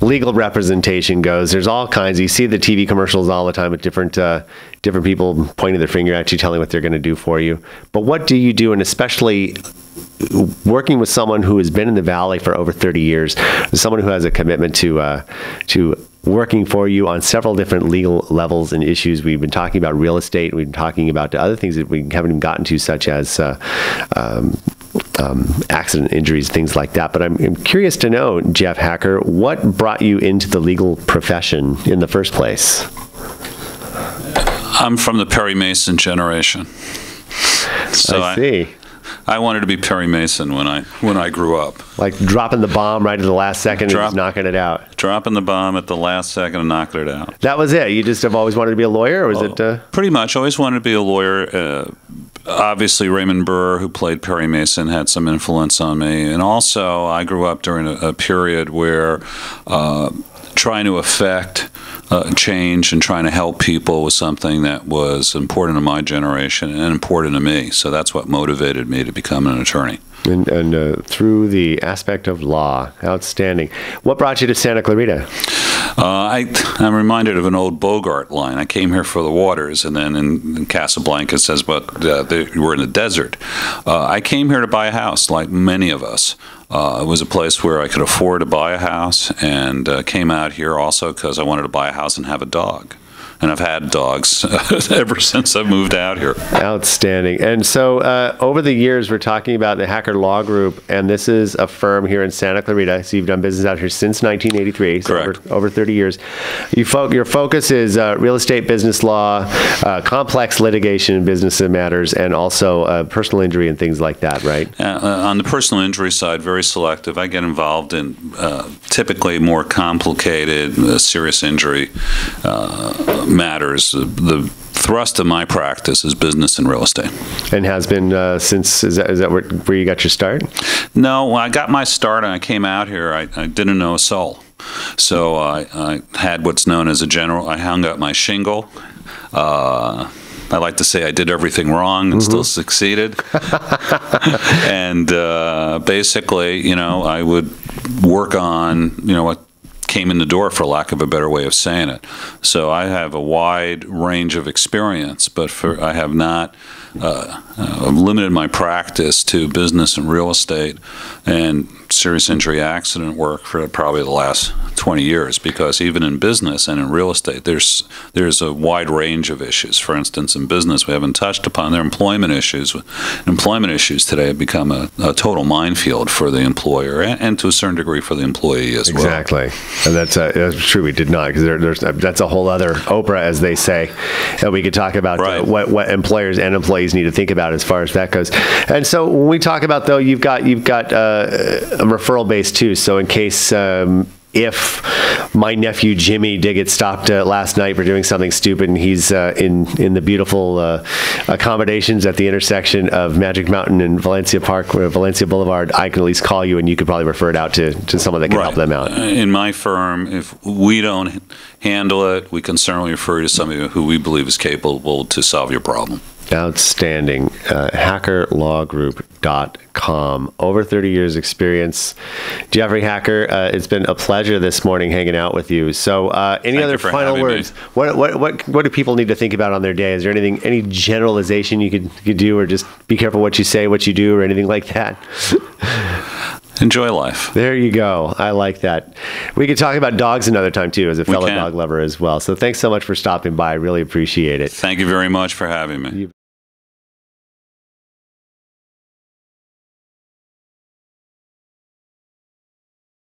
legal representation goes, there's all kinds. You see the TV commercials all the time with different people pointing their finger at you, telling what they're going to do for you. But what do you do, and especially working with someone who has been in the Valley for over 30 years, someone who has a commitment to working for you on several different legal levels and issues. We've been talking about real estate. We've been talking about other things that we haven't even gotten to, such as accident injuries, things like that. But I'm curious to know, Jeff Hacker, what brought you into the legal profession in the first place? I'm from the Perry Mason generation. So I see. I wanted to be Perry Mason when I grew up. Like dropping the bomb right at the last second and just knocking it out. Dropping the bomb at the last second and knocking it out. That was it? You just have always wanted to be a lawyer, or was it? Pretty much. Always wanted to be a lawyer. Obviously, Raymond Burr, who played Perry Mason, had some influence on me. And also, I grew up during a period where trying to affect change and trying to help people was something that was important to my generation and important to me. So that's what motivated me to become an attorney. And through the aspect of law. Outstanding. What brought you to Santa Clarita? I'm reminded of an old Bogart line. I came here for the waters, and then in Casablanca it says, but we're in the desert. I came here to buy a house, like many of us. It was a place where I could afford to buy a house, and came out here also because I wanted to buy a house and have a dog. And I've had dogs ever since I moved out here. Outstanding. And so over the years, we're talking about the Hacker Law Group, and this is a firm here in Santa Clarita. So you've done business out here since 1983, so correct. Over 30 years. Your focus is real estate business law, complex litigation, business matters, and also personal injury and things like that, right? On the personal injury side, very selective. I get involved in typically more complicated, serious injury matters. The thrust of my practice is business and real estate. And has been since, is that where you got your start? No, when I got my start and I came out here, I didn't know a soul. So I had what's known as I hung up my shingle. I like to say I did everything wrong and still succeeded. And basically, I would work on, what came in the door, for lack of a better way of saying it. So I have a wide range of experience, but I have not limited my practice to business and real estate and serious injury accident work for probably the last 20 years, because even in business and in real estate, there's a wide range of issues. For instance, in business, we haven't touched upon their employment issues. Employment issues today have become a total minefield for the employer and to a certain degree for the employee as well. Exactly. And that's true. We did not, because that's a whole other Oprah, as they say. And we could talk about what employers and employees need to think about as far as that goes. And so when we talk about, though, you've got a referral base too. So in case if my nephew Jimmy did get stopped last night for doing something stupid, and he's in the beautiful accommodations at the intersection of Magic Mountain and Valencia Park, or Valencia Boulevard, I can at least call you and you could probably refer it out to someone that can help them out. In my firm, if we don't handle it, we can certainly refer you to somebody who we believe is capable to solve your problem. Outstanding. HackerLawGroup.com. Over 30 years experience. Jeffrey Hacker, it's been a pleasure this morning hanging out with you. So any other final words? What do people need to think about on their day? Is there any generalization you could do, or just be careful what you say, what you do, or anything like that? Enjoy life. There you go. I like that. We could talk about dogs another time, too, as a fellow dog lover as well. So thanks so much for stopping by. I really appreciate it. Thank you very much for having me.